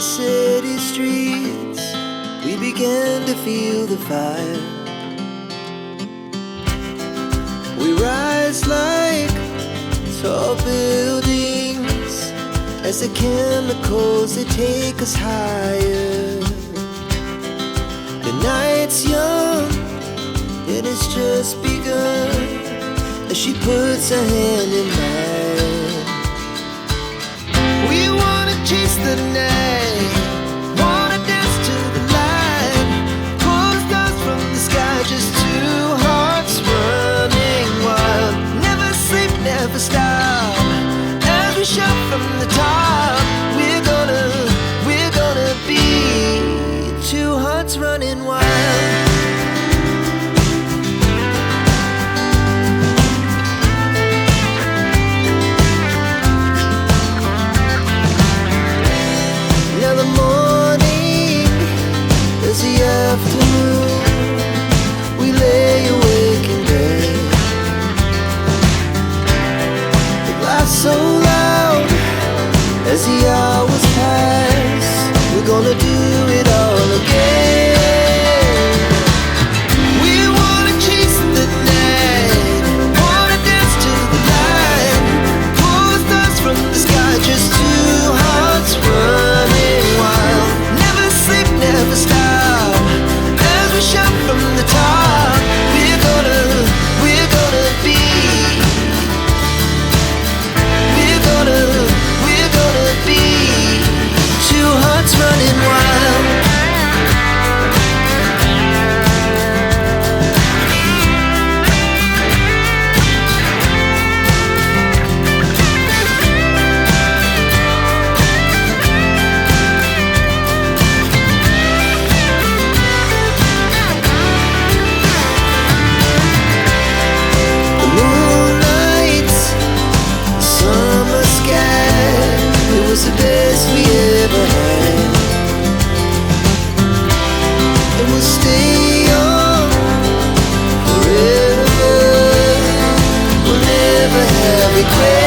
city streets, we began to feel the fire. We rise like tall buildings as the chemicals, they take us higher. The night's young and it's just begun as she puts her hand in mine. We wanna chase the night, wanna dance to the light, pull the stars from the sky, just two hearts running wild. Never sleep, never stop, as we shout from the top. We're gonna be two hearts running wild. The afternoon, we lay awake in bed. The laugh so loud as the hours pass. We're gonna do it all again. We wanna chase the night, wanna dance to the light, pull the stars from the sky, just two hearts running wild. Never sleep, never stop, shout from the top. We're gonna be, we're gonna be two hearts running wild. Was the best we ever had, and we'll stay young forever. We'll never have regrets.